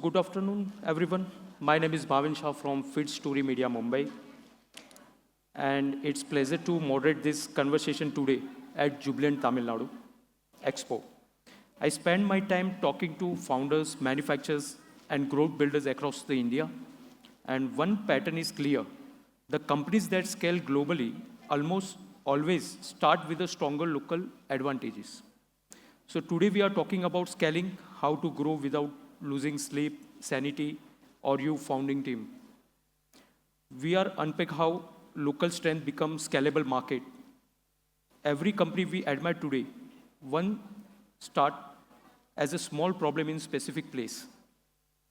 Good afternoon, everyone. My name is Bhavin Shah from Fit Story Media, Mumbai. And it's pleasure to moderate this conversation today at Jubilant, Tamil Nadu Expo. I spend my time talking to founders, manufacturers, and growth builders across the India. And one pattern is clear. The companies that scale globally almost always start with a stronger local advantages. So today we are talking about scaling, how to grow without losing sleep, sanity, or your founding team. We are unpack how local strength becomes scalable market. Every company we admire today, one start as a small problem in specific place.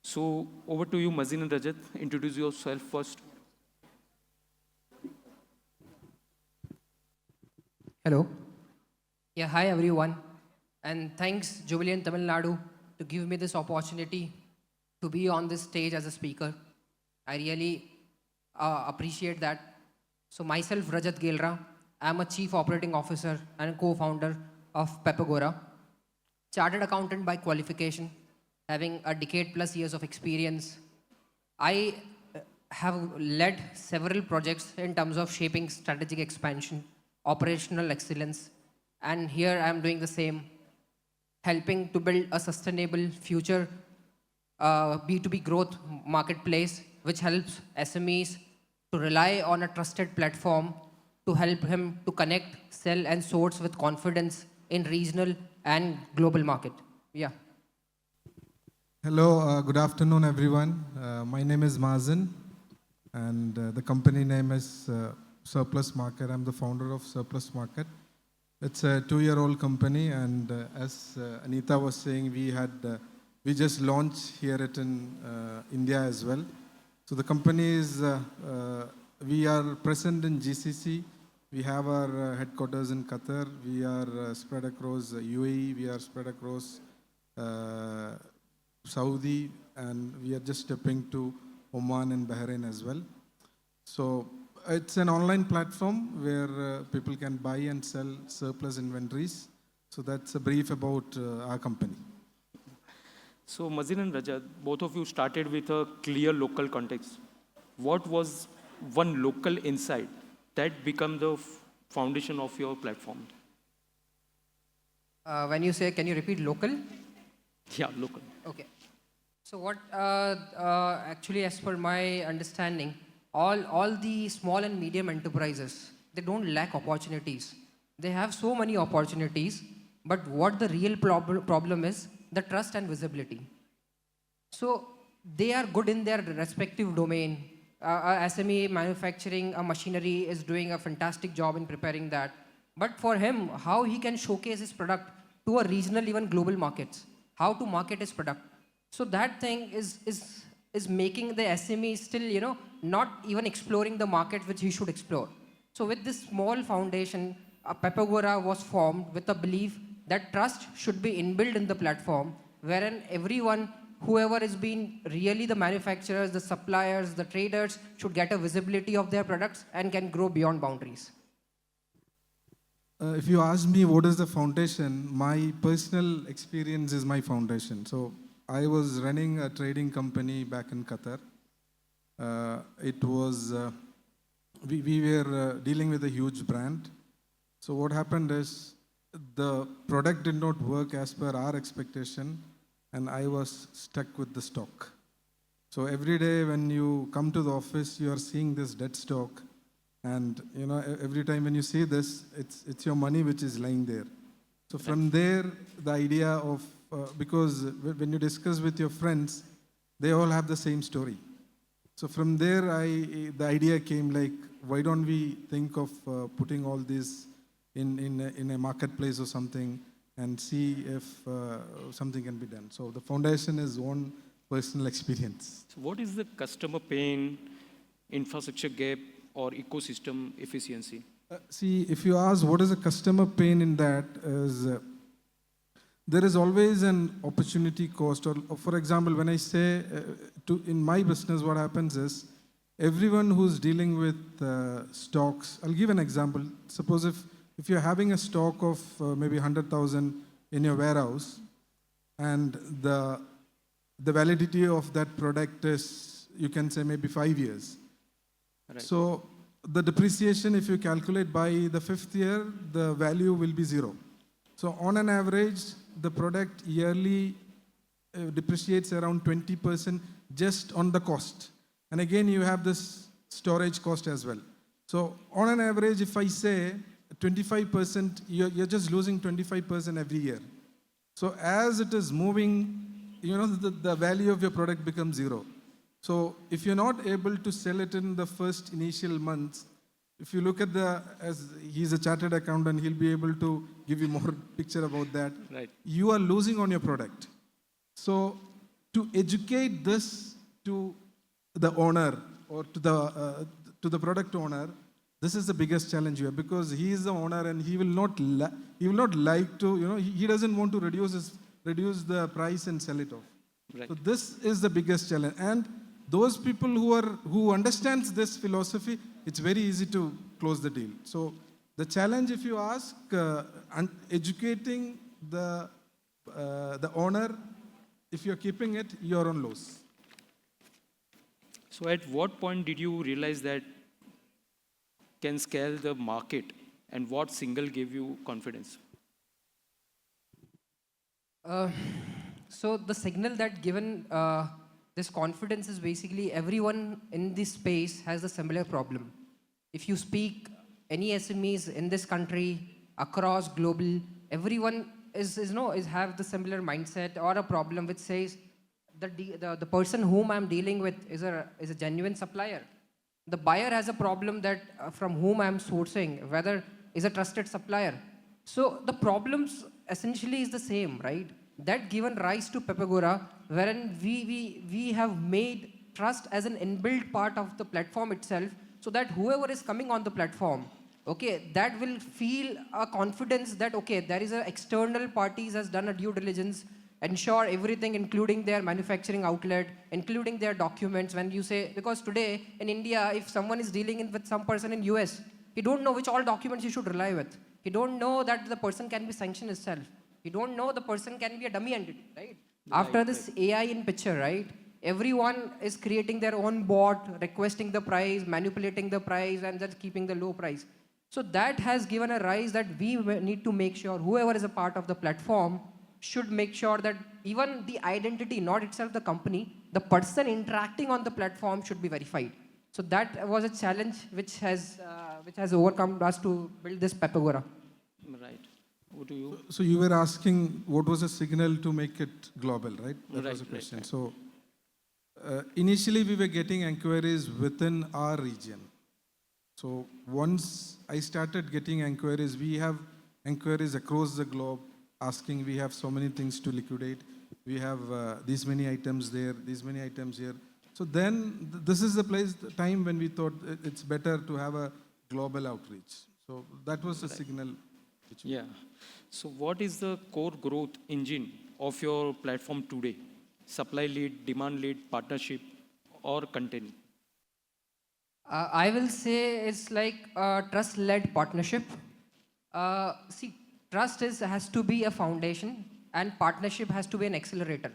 So over to you, Mazin and Rajat. Introduce yourself first. Hello. Yeah, hi everyone. And thanks Jubilant Tamil Nadu to give me this opportunity to be on this stage as a speaker. I really appreciate that. So myself, Rajat Gelra, I'm a Chief Operating Officer and co-founder of Pepagora, chartered accountant by qualification, having a decade plus years of experience. I have led several projects in terms of shaping strategic expansion, operational excellence, and here I'm doing the same, helping to build a sustainable future B2B growth marketplace, which helps SMEs to rely on a trusted platform to help him to connect, sell, and source with confidence in regional and global market. Yeah. Hello, good afternoon, everyone. My name is Mazen, and the company name is Surplus Market. I'm the founder of Surplus Market. It's a 2-year-old company, and as Anita was saying, we just launched here in India as well. So the company is, we are present in GCC. We have our headquarters in Qatar. We are spread across UAE. We are spread across Saudi, and we are just stepping to Oman and Bahrain as well. So it's an online platform where people can buy and sell surplus inventories. So that's a brief about our company. So Mazin and Rajat, both of you started with a clear local context. What was one local insight that became the foundation of your platform? When you say, can you repeat local? Yeah, local. Okay. So what actually, as per my understanding, all the small and medium enterprises, they don't lack opportunities. They have so many opportunities, but what the real problem is, the trust and visibility. So they are good in their respective domain. SME manufacturing a machinery is doing a fantastic job in preparing that. But for him, how he can showcase his product to a regional, even global markets, how to market his product. So that thing is making the SME still, not even exploring the market which he should explore. So with this small foundation, Pepagora was formed with a belief that trust should be inbuilt in the platform, wherein everyone, whoever is being really the manufacturers, the suppliers, the traders, should get a visibility of their products and can grow beyond boundaries. If you ask me what is the foundation, my personal experience is my foundation. So I was running a trading company back in Qatar. We were dealing with a huge brand. So what happened is the product did not work as per our expectation, and I was stuck with the stock. So every day when you come to the office, you are seeing this dead stock. And every time when you see this, it's your money which is lying there. So from there, the idea of, because when you discuss with your friends, they all have the same story. So from there, the idea came like, why don't we think of putting all this in a marketplace or something and see if something can be done. So the foundation is one personal experience. So what is the customer pain, infrastructure gap, or ecosystem efficiency? See, if you ask what is the customer pain in that, is there is always an opportunity cost. Or for example, when I say in my business, what happens is everyone who's dealing with stocks, I'll give an example. Suppose if you're having a stock of maybe 100,000 in your warehouse, and the the validity of that product is, you can say, maybe 5 years. Right. So the depreciation, if you calculate by the 5th year, the value will be 0. So on an average, the product yearly depreciates around 20% just on the cost. And again, you have this storage cost as well. So on an average, if I say 25%, you're just losing 25% every year. So as it is moving, the value of your product becomes 0. So if you're not able to sell it in the first initial months, if you look at as he's a chartered accountant, he'll be able to give you more picture about that. Right. You are losing on your product. So to educate this to the owner or to the product owner, this is the biggest challenge you have, because he is the owner and he will not like to, he doesn't want to reduce the price and sell it off. Right. So this is the biggest challenge. And those people who understands this philosophy, it's very easy to close the deal. So the challenge, if you ask, educating the owner, if you're keeping it, you're on loss. So at what point did you realize that can scale the market, and what single gave you confidence? So the signal that given this confidence is basically everyone in this space has a similar problem. If you speak any SMEs in this country, across global, everyone is have the similar mindset or a problem which says the person whom I'm dealing with is a genuine supplier. The buyer has a problem that from whom I'm sourcing, whether is a trusted supplier. So the problems essentially is the same, right? That given rise to Pepagora, wherein we have made trust as an inbuilt part of the platform itself, so that whoever is coming on the platform, okay, that will feel a confidence that, okay, there is a external parties has done a due diligence, ensure everything, including their manufacturing outlet, including their documents. When you say, because today in India, if someone is dealing with some person in US, he don't know which all documents he should rely with. He don't know that the person can be sanctioned itself. He don't know the person can be a dummy entity, right? After this AI in picture, right? Everyone is creating their own bot, requesting the price, manipulating the price, and just keeping the low price. So that has given a rise that we need to make sure whoever is a part of the platform should make sure that even the identity, not itself the company, the person interacting on the platform should be verified. So that was a challenge which has overcome us to build this Pepagora. Right. What do you? So you were asking what was the signal to make it global, right? That was the question. Right. So initially we were getting inquiries within our region. So once I started getting inquiries, we have inquiries across the globe asking, we have so many things to liquidate. We have these many items there, these many items here. So then this is the time when we thought it's better to have a global outreach. So that was the signal. Yeah. So what is the core growth engine of your platform today? Supply lead, demand lead, partnership, or content? I will say it's like a trust-led partnership. See, trust has to be a foundation, and partnership has to be an accelerator.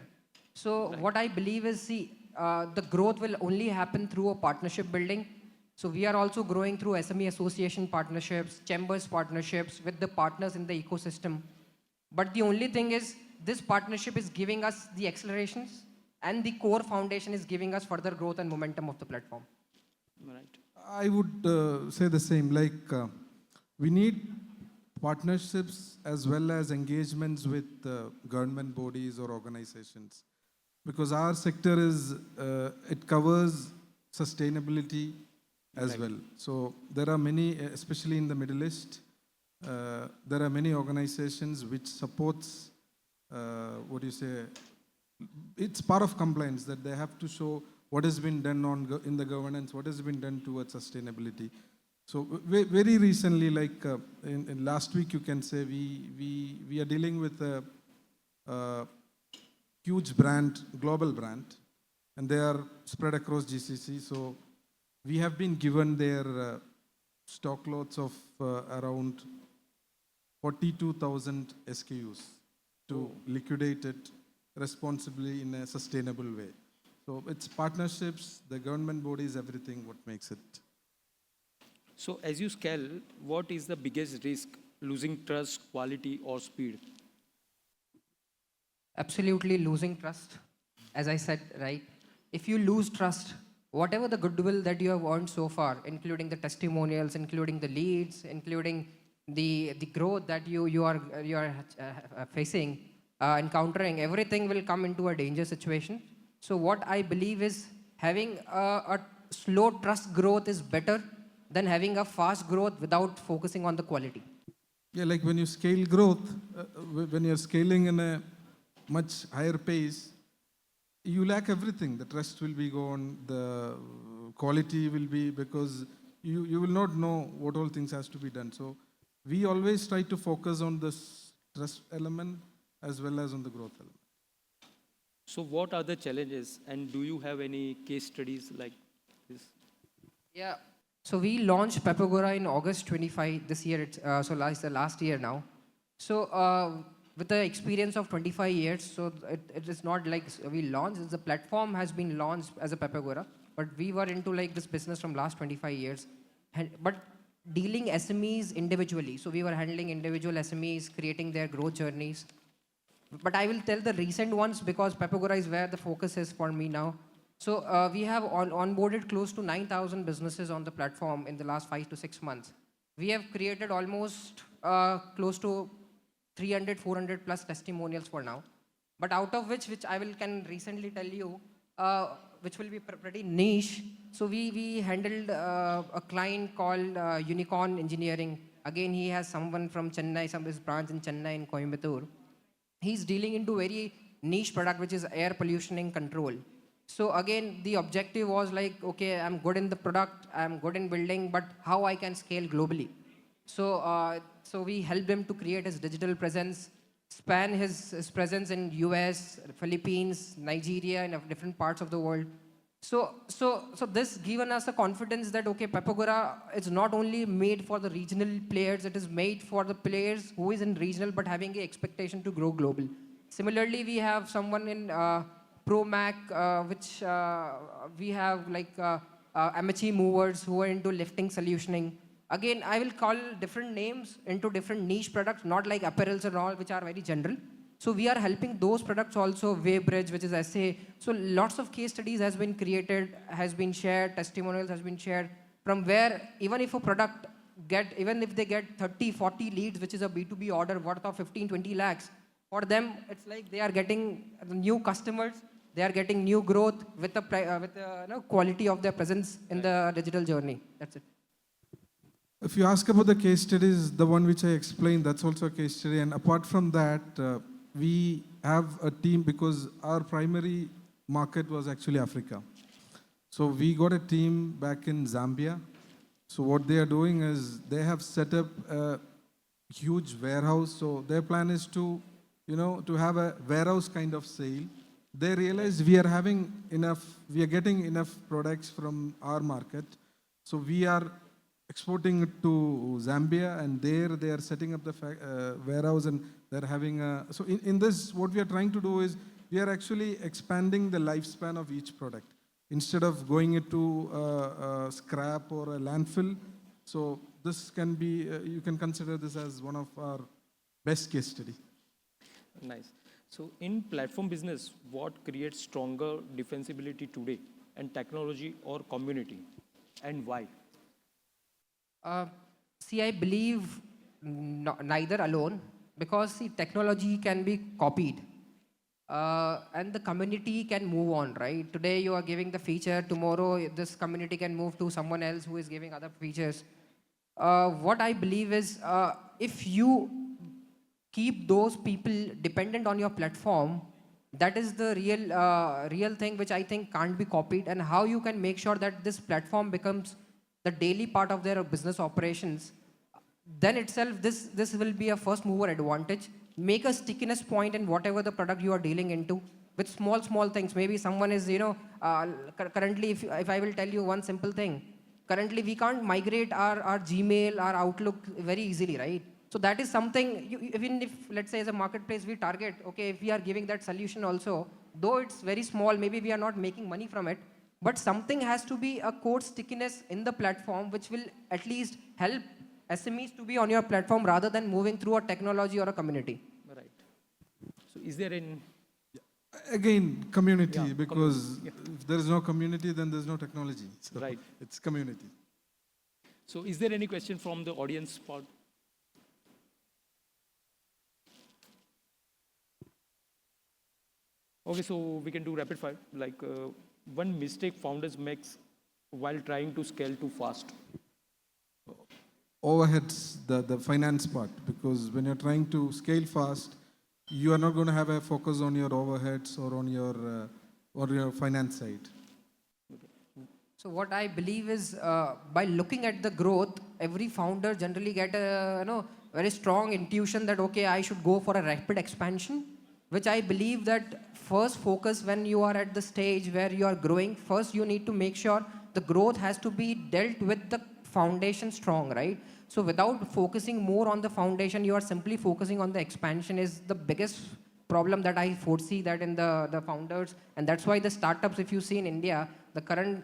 So what I believe is, the growth will only happen through a partnership building. So we are also growing through SME association partnerships, chambers partnerships with the partners in the ecosystem. But the only thing is, this partnership is giving us the accelerations, and the core foundation is giving us further growth and momentum of the platform. Right. I would say the same, we need partnerships as well as engagements with government bodies or organizations, because our sector it covers sustainability as well. So there are many, especially in the Middle East, there are many organizations which supports, it's part of compliance that they have to show what has been done in the governance, what has been done towards sustainability. So very recently, in last week, you can say we are dealing with a huge brand, global brand, and they are spread across GCC. So we have been given their stock lots of around 42,000 SKUs to liquidate it responsibly in a sustainable way. So it's partnerships, the government bodies, everything what makes it. So as you scale, what is the biggest risk? Losing trust, quality, or speed? Absolutely losing trust. As I said, right? If you lose trust, whatever the goodwill that you have earned so far, including the testimonials, including the leads, including the growth that you are facing, encountering, everything will come into a danger situation. So what I believe is having a slow trust growth is better than having a fast growth without focusing on the quality. Yeah, like when you scale growth, when you're scaling in a much higher pace, you lack everything. The trust will be gone, the quality will be, because you will not know what all things has to be done. So we always try to focus on this trust element as well as on the growth element. So what are the challenges, and do you have any case studies like this? Yeah. So we launched Pepagora in August 25 this year. The last year now. So with the experience of 25 years, so it is not like we launched. The platform has been launched as a Pepagora, but we were into like this business from last 25 years. But dealing SMEs individually. So we were handling individual SMEs, creating their growth journeys. But I will tell the recent ones because Pepagora is where the focus is for me now. So we have onboarded close to 9,000 businesses on the platform in the last 5 to 6 months. We have created almost close to 300, 400 plus testimonials for now. But out of which I can recently tell you, which will be pretty niche. So we handled a client called Unicorn Engineering. Again, he has someone from Chennai, his branch in Chennai in Coimbatore. He's dealing into very niche product, which is air pollution control. So again, the objective was like, okay, I'm good in the product, I'm good in building, but how I can scale globally? So we helped him to create his digital presence, span his presence in US, Philippines, Nigeria, and different parts of the world. So this given us a confidence that, okay, Pepagora is not only made for the regional players, it is made for the players who is in regional but having the expectation to grow global. Similarly, we have someone in ProMac, which we have like Amachi movers who are into lifting solutioning. Again, I will call different names into different niche products, not like apparels and all, which are very general. So we are helping those products also, Waybridge, which is SA. So lots of case studies has been created, has been shared, testimonials has been shared, from where even if a product even if they get 30, 40 leads, which is a B2B order worth of 15, 20 lakhs, for them, it's like they are getting new customers, they are getting new growth with the quality of their presence in the digital journey. That's it. If you ask about the case studies, the one which I explained, that's also a case study. And apart from that, we have a team because our primary market was actually Africa. So we got a team back in Zambia. So what they are doing is they have set up a huge warehouse. So their plan is to have a warehouse kind of sale. They realized we are getting enough products from our market. So we are exporting it to Zambia, and there they are setting up the warehouse, and they're having so in this, what we are trying to do is we are actually expanding the lifespan of each product instead of going into scrap or a landfill. So this can be, you can consider this as one of our best case study. Nice. So in platform business, what creates stronger defensibility today, and technology or community, and why? See, I believe neither alone, because see, technology can be copied and the community can move on, right? Today you are giving the feature, tomorrow this community can move to someone else who is giving other features. What I believe is if you keep those people dependent on your platform, that is the real thing which I think can't be copied, and how you can make sure that this platform becomes the daily part of their business operations. Then itself, this will be a first mover advantage. Make a stickiness point in whatever the product you are dealing into with small things. Maybe someone is, currently, if I will tell you one simple thing, currently we can't migrate our Gmail, our Outlook very easily, right? So that is something, even if, let's say, as a marketplace, we target, okay, if we are giving that solution also, though it's very small, maybe we are not making money from it, but something has to be a core stickiness in the platform, which will at least help SMEs to be on your platform rather than moving through a technology or a community. Right. So is there an Again, community, Yeah, because yeah. if there is no community, then there's no technology. So Right. it's community. So is there any question from the audience part? Okay, so we can do rapid fire. Like one mistake founders makes while trying to scale too fast. Overheads, the finance part, because when you're trying to scale fast, you are not going to have a focus on your overheads or your finance side. So what I believe is by looking at the growth, every founder generally get a very strong intuition that okay, I should go for a rapid expansion, which I believe that first focus when you are at the stage where you are growing, first you need to make sure the growth has to be dealt with the foundation strong, right? So without focusing more on the foundation, you are simply focusing on the expansion is the biggest problem that I foresee that in the founders. And that's why the startups, if you see in India, the current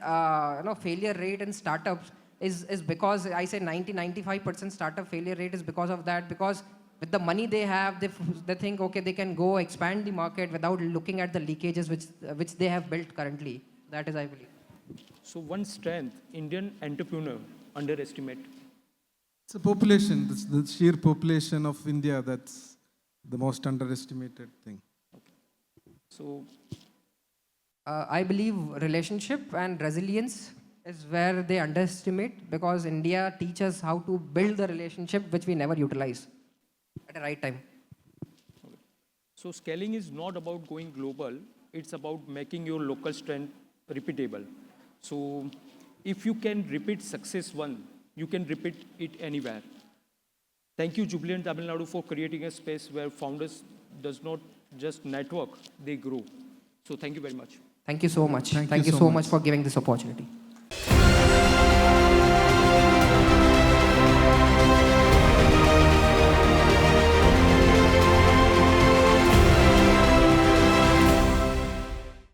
failure rate in startups is because I say 95% startup failure rate is because of that, because with the money they have, they think, okay, they can go expand the market without looking at the leakages which they have built currently. That is, I believe. So one strength Indian entrepreneur underestimate. It's a population, the sheer population of India, that's the most underestimated thing. So I believe relationship and resilience is where they underestimate because India teaches how to build the relationship which we never utilize at the right time. So scaling is not about going global, it's about making your local strength repeatable. So if you can repeat success one, you can repeat it anywhere. Thank you, Jubilant Tamil Nadu, for creating a space where founders does not just network, they grow. So thank you very much. Thank you so much. Thank you Thank you so so much. much for giving this opportunity.